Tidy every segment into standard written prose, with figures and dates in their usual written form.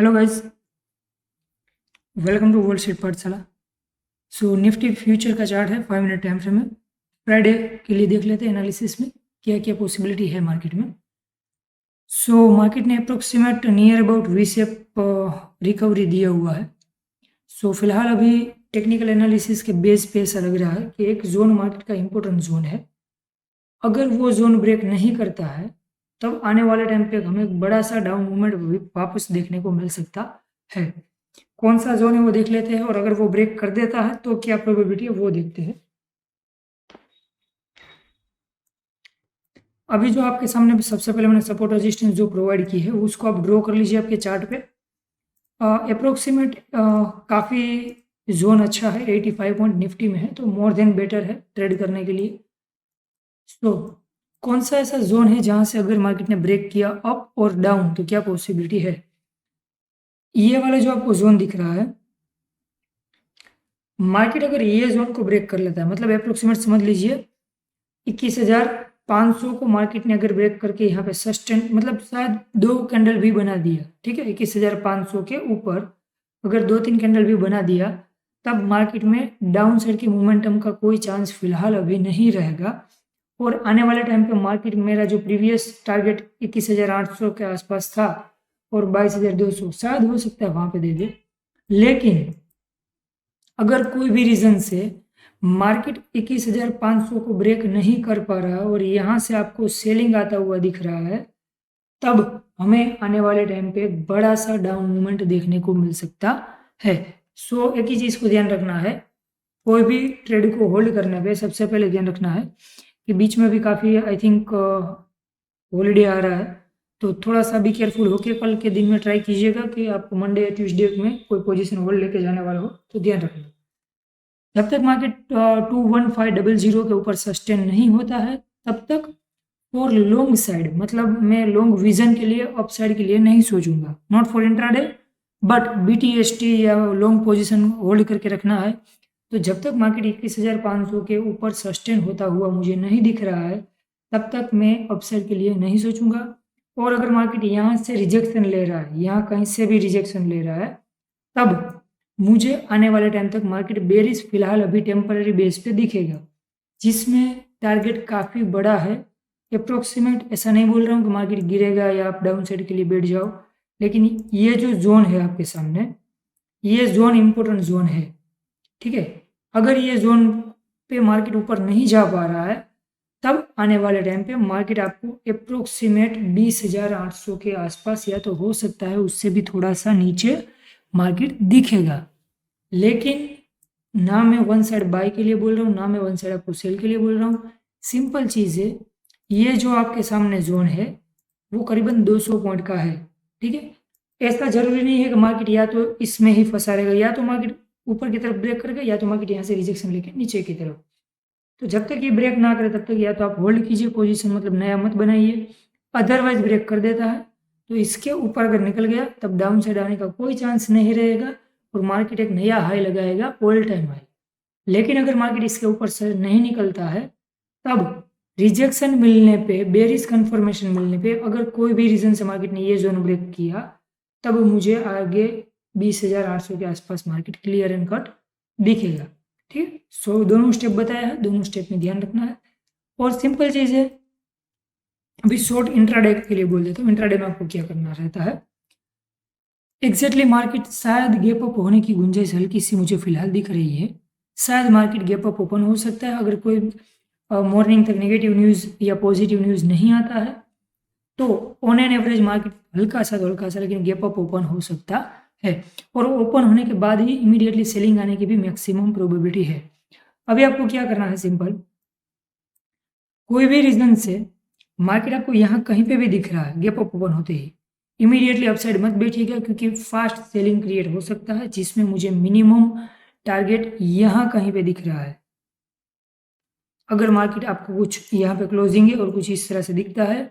Hello guys, welcome to world street Pathshala. So Nifty future का chart है 5 minute time frame में। Friday के लिए देख लेते हैं एनालिसिस में क्या क्या पॉसिबिलिटी है मार्केट में। सो मार्केट ने approximate near about V shape recovery दिया हुआ है। सो फिलहाल अभी टेक्निकल एनालिसिस के बेस पे ऐसा लग रहा है कि एक जोन मार्केट का इंपॉर्टेंट जोन है। अगर वो जोन ब्रेक नहीं करता है तब आने वाले टाइम पे हमें एक बड़ा सा डाउन मूवमेंट वापस देखने को मिल सकता है। कौन सा जोन है वो देख लेते हैं, और अगर वो ब्रेक कर देता है तो क्या प्रोबेबिलिटी है वो देखते हैं। अभी जो आपके सामने सबसे पहले मैंने सपोर्ट रेजिस्टेंस जो प्रोवाइड की है उसको आप ड्रॉ कर लीजिए आपके चार्ट पे। अप्रोक्सीमेट काफ़ी जोन अच्छा है, 85 पॉइंट निफ्टी में है, तो मोर देन बेटर है ट्रेड करने के लिए। तो कौन सा ऐसा जोन है जहां से अगर मार्केट ने ब्रेक किया अप और डाउन तो क्या पॉसिबिलिटी है। ये वाला जो आपको जोन दिख रहा है, मार्केट अगर ये जोन को ब्रेक कर लेता है, मतलब अप्रोक्सीमेट समझ लीजिए 21,500 को मार्केट ने अगर ब्रेक करके यहाँ पे सस्टेन, मतलब शायद 2 कैंडल भी बना दिया, ठीक है, 21,500 के ऊपर अगर 2-3 कैंडल भी बना दिया, तब मार्केट में डाउन साइड की मोमेंटम का कोई चांस फिलहाल अभी नहीं रहेगा। और आने वाले टाइम पे मार्केट मेरा जो प्रीवियस टारगेट 21,800 के आसपास था और 22,200 शायद हो सकता है वहां पे दे दे। लेकिन अगर कोई भी रीजन से मार्केट 21,500 को ब्रेक नहीं कर पा रहा और यहाँ से आपको सेलिंग आता हुआ दिख रहा है, तब हमें आने वाले टाइम पे एक बड़ा सा डाउन मूवमेंट देखने को मिल सकता है। सो एक ही चीज़ को ध्यान रखना है, कोई भी ट्रेड को होल्ड करने पे सबसे पहले ध्यान रखना है कि बीच में भी काफ़ी आई थिंक हॉलीडे आ रहा है, तो थोड़ा सा भी केयरफुल होके कल के दिन में ट्राई कीजिएगा कि आप मंडे या ट्यूसडे में कोई पोजीशन होल्ड लेके जाने वाला हो तो ध्यान रखना। जब तक मार्केट 21500 के ऊपर सस्टेन नहीं होता है तब तक फॉर लॉन्ग साइड, मतलब मैं लॉन्ग विजन के लिए अप साइड के लिए नहीं सोचूंगा, not for intraday but BTST या लॉन्ग पोजीशन होल्ड करके रखना है। तो जब तक मार्केट 21,500 के ऊपर सस्टेन होता हुआ मुझे नहीं दिख रहा है तब तक मैं अप साइड के लिए नहीं सोचूंगा। और अगर मार्केट यहाँ से रिजेक्शन ले रहा है, यहाँ कहीं से भी रिजेक्शन ले रहा है, तब मुझे आने वाले टाइम तक मार्केट बेरिश फिलहाल अभी टेम्पररी बेस पे दिखेगा, जिसमें टारगेट काफ़ी बड़ा है। अप्रोक्सीमेट ऐसा नहीं बोल रहा हूँ कि मार्केट गिरेगा या आप डाउन साइड के लिए बैठ जाओ, लेकिन ये जो जोन है आपके सामने, ये जोन इम्पोर्टेंट जोन है, ठीक है। अगर ये जोन पे मार्केट ऊपर नहीं जा पा रहा है तब आने वाले टाइम पे मार्केट आपको अप्रोक्सीमेट 20,800 के आसपास या तो हो सकता है उससे भी थोड़ा सा नीचे मार्केट दिखेगा। लेकिन ना मैं वन साइड बाय के लिए बोल रहा हूँ, ना मैं वन साइड आपको सेल के लिए बोल रहा हूँ। सिंपल चीज़ है, ये जो आपके सामने जोन है वो करीबन 200 पॉइंट का है, ठीक है। ऐसा जरूरी नहीं है कि मार्केट या तो इसमें ही फंसा रहेगा, या तो मार्केट ऊपर की तरफ ब्रेक करेगा या तो मार्केट यहाँ से रिजेक्शन लेके नीचे की तरफ। तो जब तक ये ब्रेक ना करे तब तक या तो आप होल्ड कीजिए पोजीशन, मतलब नया मत बनाइए। अदरवाइज ब्रेक कर देता है तो इसके ऊपर अगर निकल गया तब डाउन साइड आने का कोई चांस नहीं रहेगा और मार्केट एक नया हाई लगाएगा, ऑल टाइम हाई। लेकिन अगर मार्केट इसके ऊपर से नहीं निकलता है तब रिजेक्शन मिलने पे, बेरिश कंफर्मेशन मिलने पे, अगर कोई भी रीजन से मार्केट ने ये जोन ब्रेक किया तब मुझे आगे 20,800 के आसपास मार्केट क्लियर एंड कट दिखेगा, ठीक। सो दोनों स्टेप बताया है, दोनों स्टेप में ध्यान रखना है। और सिंपल चीज़ है, अभी शॉर्ट इंट्राडे के लिए बोल देता हूँ। इंट्राडे में आपको क्या करना रहता है, एग्जैक्टली मार्केट शायद गैप अप होने की गुंजाइश हल्की सी मुझे फिलहाल दिख रही है। शायद मार्केट गैप अप ओपन हो सकता है अगर कोई मॉर्निंग तक नेगेटिव न्यूज़ या पॉजिटिव न्यूज़ नहीं आता है, तो ऑन एन एवरेज मार्केट हल्का सा तो हल्का सा लेकिन गैप अप ओपन हो सकता है। और ओपन होने के बाद ही इमीडिएटली सेलिंग आने की भी मैक्सिमम प्रोबेबिलिटी है। अभी आपको क्या करना है, सिंपल, कोई भी रीजन से मार्केट आपको यहाँ कहीं पे भी दिख रहा है गैप अप ओपन होते ही, इमीडिएटली अपसाइड मत बैठिएगा, क्योंकि फास्ट सेलिंग क्रिएट हो सकता है जिसमें मुझे मिनिमम टारगेट यहाँ कहीं पे दिख रहा है। अगर मार्केट आपको कुछ यहाँ पे क्लोजिंग है और कुछ इस तरह से दिखता है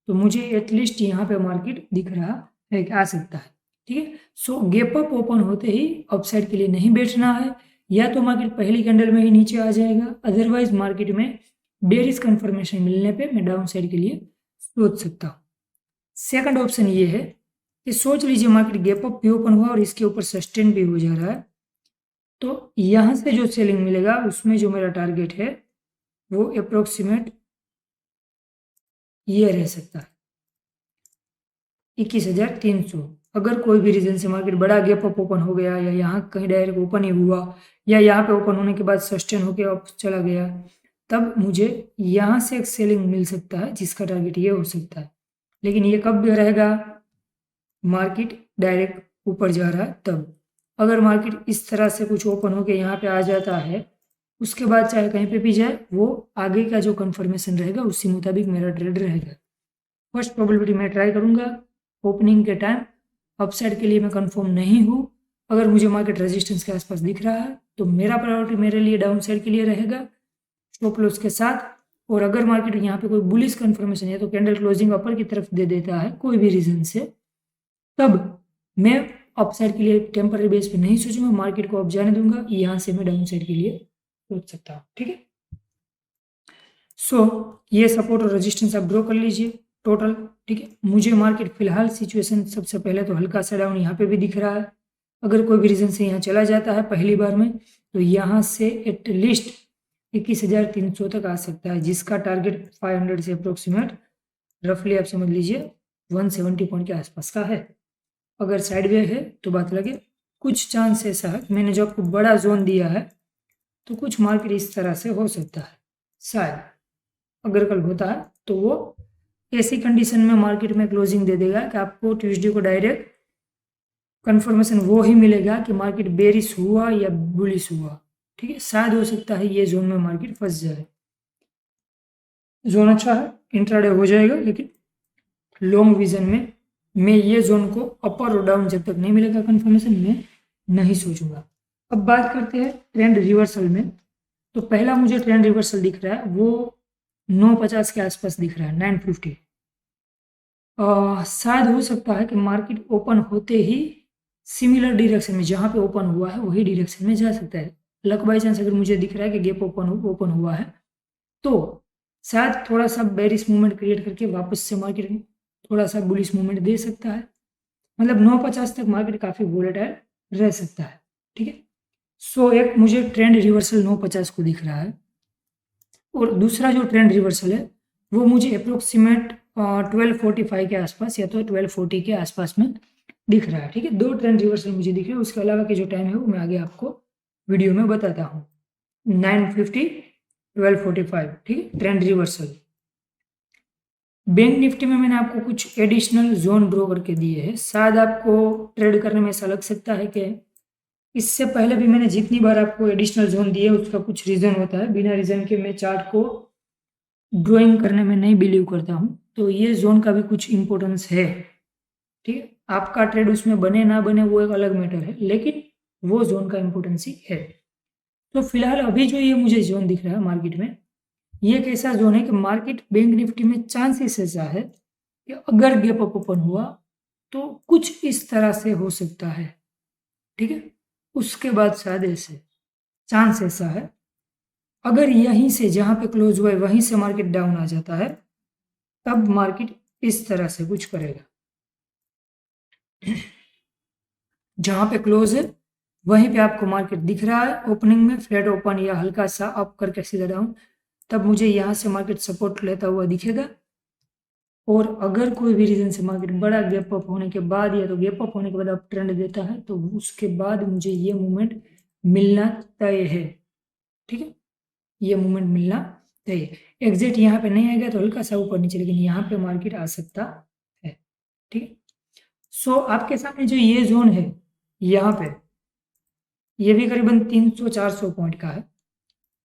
तो मुझे एटलीस्ट यहाँ पे मार्केट दिख रहा है कि आ सकता है, ठीक है। सो गैप अप ओपन होते ही अपसाइड के लिए नहीं बैठना है, या तो मार्केट पहली कैंडल में ही नीचे आ जाएगा, अदरवाइज मार्केट में बेरिश कंफर्मेशन मिलने पे मैं डाउन साइड के लिए सोच सकता हूँ। सेकंड ऑप्शन ये है कि सोच लीजिए मार्केट गैप अप भी ओपन हुआ और इसके ऊपर सस्टेन भी हो जा रहा है, तो यहाँ से जो सेलिंग मिलेगा उसमें जो मेरा टारगेट है वो अप्रोक्सीमेट ये रह सकता है 21,300। अगर कोई भी रीजन से मार्केट बड़ा गैप अप ओपन हो गया या यहाँ कहीं डायरेक्ट ओपन ही हुआ या यहाँ पे ओपन होने के बाद सस्टेन होकर अप चला गया, तब मुझे यहाँ से एक सेलिंग मिल सकता है जिसका टारगेट ये हो सकता है। लेकिन ये कब भी रहेगा, मार्केट डायरेक्ट ऊपर जा रहा है तब। अगर मार्केट इस तरह से कुछ ओपन होकर यहाँ पे आ जाता है, उसके बाद चाहे कहीं पे भी जाए, वो आगे का जो कंफर्मेशन रहेगा उसी मुताबिक मेरा ट्रेड रहेगा। फर्स्ट प्रोबेबिलिटी मैं ट्राई करूँगा ओपनिंग के टाइम। अपसाइड के लिए मैं कंफर्म नहीं हूँ। अगर मुझे मार्केट रेजिस्टेंस के आसपास दिख रहा है तो मेरा प्रायोरिटी मेरे लिए डाउन साइड के लिए रहेगा स्टॉप लॉस के साथ। और अगर मार्केट यहाँ पे कोई बुलिश कंफर्मेशन है तो कैंडल क्लोजिंग अपर की तरफ दे देता है कोई भी रीजन से, तब मैं अपसाइड के लिए टेम्पररी बेस पे नहीं सोचूंगा, मार्केट को अब जाने दूंगा, यहाँ से मैं डाउन साइड के लिए सोच सकता हूँ। ठीक है, सो ये सपोर्ट और रेजिस्टेंस आप ड्रॉ कर लीजिए टोटल। ठीक है, मुझे मार्केट फिलहाल सिचुएशन सबसे पहले तो हल्का सा डाउन यहाँ पे भी दिख रहा है। अगर कोई भी रीजन से यहाँ चला जाता है पहली बार में तो यहाँ से एटलीस्ट 21,300 तक आ सकता है, जिसका टारगेट 500 से अप्रोक्सीमेट रफली आप समझ लीजिए 170 पॉइंट के आसपास का है। अगर साइडवे है तो बात लगे, कुछ चांस ऐसा है, मैंने जो आपको बड़ा जोन दिया है तो कुछ मार्केट इस तरह से हो सकता है शायद। अगर कल होता है तो वो ऐसी कंडीशन में मार्केट में क्लोजिंग दे देगा कि आपको ट्यूसडे को डायरेक्ट कंफर्मेशन वो ही मिलेगा कि मार्केट बेरिश हुआ या बुलिश हुआ। ठीक है, शायद हो सकता है ये जोन में मार्केट फंस जाए। जोन अच्छा है, इंट्राडे हो जाएगा, लेकिन लॉन्ग विजन में मैं ये जोन को अपर और डाउन जब तक नहीं मिलेगा कंफर्मेशन में नहीं सोचूंगा। अब बात करते हैं ट्रेंड रिवर्सल में। तो पहला मुझे ट्रेंड रिवर्सल दिख रहा है वो 950 के आसपास दिख रहा है, 950। शायद हो सकता है कि मार्केट ओपन होते ही सिमिलर डायरेक्शन में जहाँ पे ओपन हुआ है वही डायरेक्शन में जा सकता है। लक बाई चांस अगर मुझे दिख रहा है कि गैप ओपन हुआ है तो शायद थोड़ा सा बेरिश मूवमेंट क्रिएट करके वापस से मार्केट थोड़ा सा बुलिश मूवमेंट दे सकता है। मतलब 950 तक मार्केट काफ़ी वोलेटाइल रह सकता है। ठीक है, सो एक मुझे ट्रेंड रिवर्सल 950 को दिख रहा है और दूसरा जो ट्रेंड रिवर्सल है वो मुझे अप्रोक्सीमेट 1245 के आसपास या तो 1240 के आसपास में दिख रहा है। ठीक है, दो ट्रेंड रिवर्सल मुझे दिख रहे हैं, उसके अलावा के जो टाइम है वो मैं आगे आपको वीडियो में बताता हूँ। 950 1245, ठीक है, ट्रेंड रिवर्सल। बैंक निफ्टी में मैंने आपको कुछ एडिशनल जोन ड्रॉ करके दिए हैं। शायद आपको ट्रेड करने में ऐसा लग सकता है कि इससे पहले भी मैंने जितनी बार आपको एडिशनल जोन दिए उसका कुछ रीज़न होता है, बिना रीज़न के मैं चार्ट को ड्राइंग करने में नहीं बिलीव करता हूँ। तो ये जोन का भी कुछ इम्पोर्टेंस है। ठीक है, आपका ट्रेड उसमें बने ना बने वो एक अलग मैटर है, लेकिन वो जोन का इम्पोर्टेंस ही है। तो फिलहाल अभी जो ये मुझे जोन दिख रहा है मार्केट में, ये एक ऐसा जोन है कि मार्केट बैंक निफ्टी में चांसेस ऐसा है कि अगर गैप अप ओपन हुआ तो कुछ इस तरह से हो सकता है। ठीक है, उसके बाद शायद ऐसे चांस ऐसा है अगर यहीं से जहां पे क्लोज हुआ है वहीं से मार्केट डाउन आ जाता है तब मार्केट इस तरह से कुछ करेगा। जहां पे क्लोज है वहीं पे आपको मार्केट दिख रहा है ओपनिंग में फ्लैट ओपन या हल्का सा अप करके सीधा डाउन, तब मुझे यहाँ से मार्केट सपोर्ट लेता हुआ दिखेगा। और अगर कोई भी रीजन से मार्केट बड़ा गैप अप होने के बाद या तो गैप अप होने के बाद अप ट्रेंड देता है तो उसके बाद मुझे ये मूवमेंट मिलना तय है। ठीक है, ये मूवमेंट मिलना तय है। एग्जिट यहाँ पे नहीं आएगा तो हल्का सा ऊपर नीचे, लेकिन यहाँ पे मार्केट आ सकता है। ठीक है, सो आपके सामने जो ये जोन है यहाँ पे, ये भी करीबन 300-400 पॉइंट का है।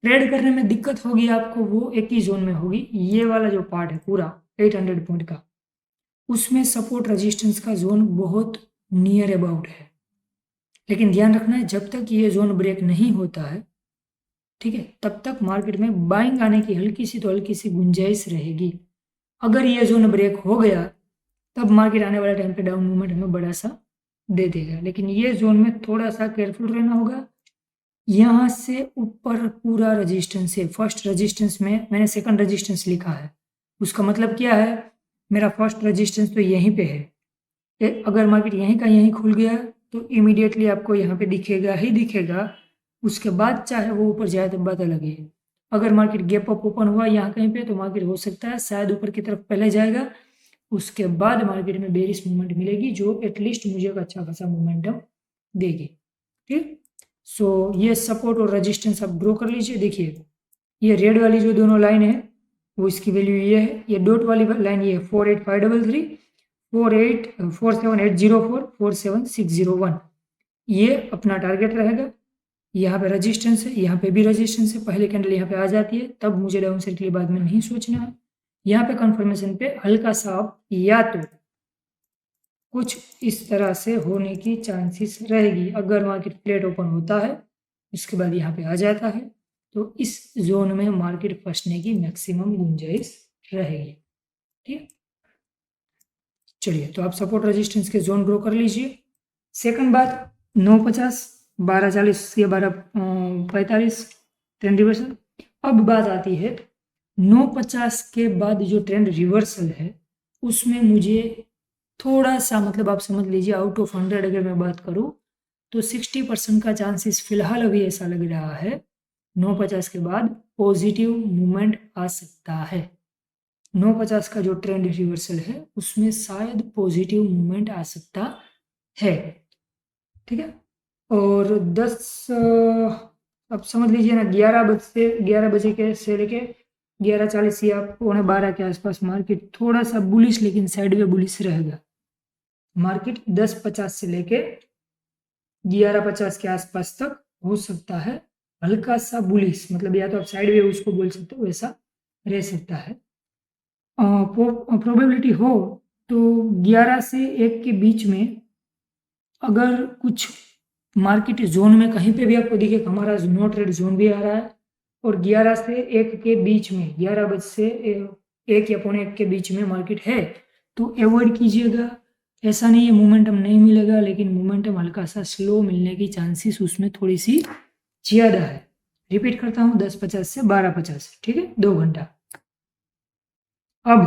ट्रेड करने में दिक्कत होगी आपको वो एक ही जोन में होगी, ये वाला जो पार्ट है पूरा 800 पॉइंट का, उसमें सपोर्ट रेजिस्टेंस का जोन बहुत नियर अबाउट है। लेकिन ध्यान रखना है जब तक ये जोन ब्रेक नहीं होता है, ठीक है, तब तक मार्केट में बाइंग आने की हल्की सी गुंजाइश रहेगी। अगर ये जोन ब्रेक हो गया तब मार्केट आने वाले टाइम पे डाउन मूवमेंट हमें बड़ा सा दे देगा, लेकिन ये जोन में थोड़ा सा केयरफुल रहना होगा। यहाँ से ऊपर पूरा रेजिस्टेंस है, फर्स्ट रेजिस्टेंस में मैंने सेकंड रेजिस्टेंस लिखा है, उसका मतलब क्या है, मेरा फर्स्ट रेजिस्टेंस तो यहीं पे है, अगर मार्केट यहीं का यहीं खुल गया तो इमीडिएटली आपको यहाँ पे दिखेगा ही दिखेगा, उसके बाद चाहे वो ऊपर जाए तो बात अलग है। अगर मार्केट गैप अप ओपन हुआ यहाँ कहीं पे तो मार्केट हो सकता है शायद ऊपर की तरफ पहले जाएगा, उसके बाद मार्केट में बेरिश मूवमेंट मिलेगी जो एटलीस्ट मुझे एक अच्छा खासा मोमेंटम देगी। ठीक, सो ये सपोर्ट और रेजिस्टेंस आप ड्रॉ कर लीजिए। देखिए ये रेड वाली जो दोनों लाइन है वो इसकी वैल्यू ये है, ये डॉट वाली लाइन ये 48533, 47804, 47601, ये अपना टारगेट रहेगा। यहाँ पे रेजिस्टेंस है, यहाँ पे भी रेजिस्टेंस है, पहले कैंडल यहाँ पे आ जाती है तब मुझे डाउन साइड के लिए बाद में नहीं सोचना है। यहाँ पे कंफर्मेशन पे हल्का सा आप या तो कुछ इस तरह से होने की चांसेस रहेगी। अगर मार्केट फ्लैट ओपन होता है उसके बाद यहाँ पे आ जाता है तो इस जोन में मार्केट फंसने की मैक्सिमम गुंजाइश रहेगी। ठीक, चलिए तो आप सपोर्ट रेजिस्टेंस के जोन ड्रॉ कर लीजिए। सेकंड बात 950, 1240 या 1245 ट्रेंड रिवर्सल। अब बात आती है 950 के बाद जो ट्रेंड रिवर्सल है उसमें मुझे थोड़ा सा मतलब आप समझ लीजिए आउट ऑफ 100 अगर मैं बात करूं तो 60% का चांसेस फिलहाल अभी ऐसा लग रहा है 950 के बाद पॉजिटिव मूवमेंट आ सकता है। 950 का जो ट्रेंड रिवर्सल है उसमें शायद पॉजिटिव मूवमेंट आ सकता है। ठीक है, और 10 अब समझ लीजिए ना 11 बजे के से लेके 11:40 या 11:45 के आसपास मार्केट थोड़ा सा बुलिश लेकिन साइडवे बुलिश रहेगा। मार्केट 10:50 से लेके 11:50 के आसपास तक हो सकता है हल्का सा बुलिश, मतलब या तो आप साइडवे उसको बोल सकते हो, वैसा रह सकता है। प्रोबेबिलिटी हो तो 11 से 1 के बीच में अगर कुछ मार्केट जोन में कहीं पे भी आपको दिखे हमारा नो ट्रेड जोन भी आ रहा है और 11 से 1 के बीच में 11 बजे से 1 या 1:15 के बीच में मार्केट है तो अवॉइड कीजिएगा। ऐसा नहीं है मोमेंटम नहीं मिलेगा, लेकिन मोमेंटम हल्का सा स्लो मिलने की चांसेस उसमें थोड़ी सी ज़्यादा है। रिपीट करता हूँ 10:50 से 12:50, ठीक है, 2 घंटा। अब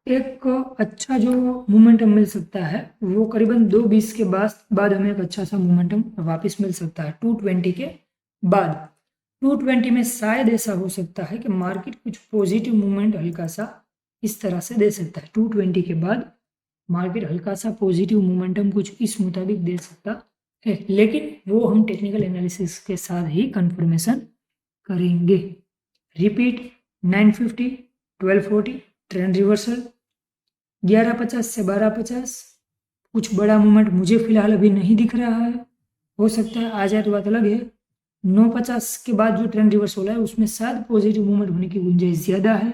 एक अच्छा जो मोमेंटम मिल सकता है वो करीबन 2:20 के बाद हमें एक अच्छा सा मोमेंटम वापस मिल सकता है 220 के बाद। 220 में शायद ऐसा हो सकता है कि मार्केट कुछ पॉजिटिव मूवमेंट हल्का सा इस तरह से दे सकता है। 220 के बाद मार्केट हल्का सा पॉजिटिव मोमेंटम कुछ इस मुताबिक दे सकता है, लेकिन वो हम टेक्निकल एनालिसिस के साथ ही कंफर्मेशन करेंगे। रिपीट 950, 1240 ट्रेंड रिवर्सल, 11:50 से 12:50 कुछ बड़ा मूवमेंट मुझे फिलहाल अभी नहीं दिख रहा है, हो सकता है आ जाए तो बात अलग है। 9:50 के बाद जो ट्रेंड रिवर्सल है उसमें शायद पॉजिटिव मूवमेंट होने की गुंजाइश ज़्यादा है।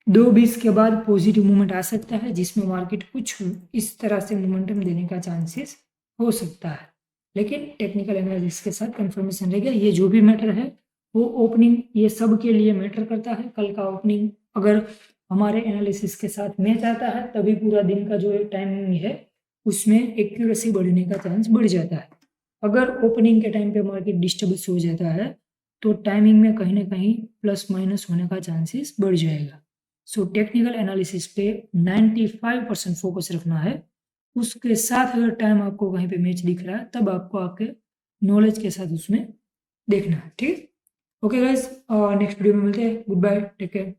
2:20 के बाद पॉजिटिव मूवमेंट आ सकता है जिसमें मार्केट कुछ इस तरह से मोमेंटम देने का चांसेस हो सकता है, लेकिन टेक्निकल एनालिसिस के साथ कंफर्मेशन रहेगा। ये जो भी मैटर है वो ओपनिंग ये सब के लिए मैटर करता है। कल का ओपनिंग अगर हमारे एनालिसिस के साथ मैच आता है तभी पूरा दिन का जो टाइमिंग है उसमें एक्यूरेसी बढ़ने का चांस बढ़ जाता है। अगर ओपनिंग के टाइम पे मार्केट डिस्टर्बेंस हो जाता है तो टाइमिंग में कहीं ना कहीं प्लस माइनस होने का चांसेस बढ़ जाएगा। सो टेक्निकल एनालिसिस पे 95% फोकस रखना है। उसके साथ अगर टाइम आपको कहीं पे मैच दिख रहा है तब आपको आपके नॉलेज के साथ उसमें देखना है। ठीक, ओके गाइस, नेक्स्ट वीडियो में मिलते हैं। Goodbye, take care.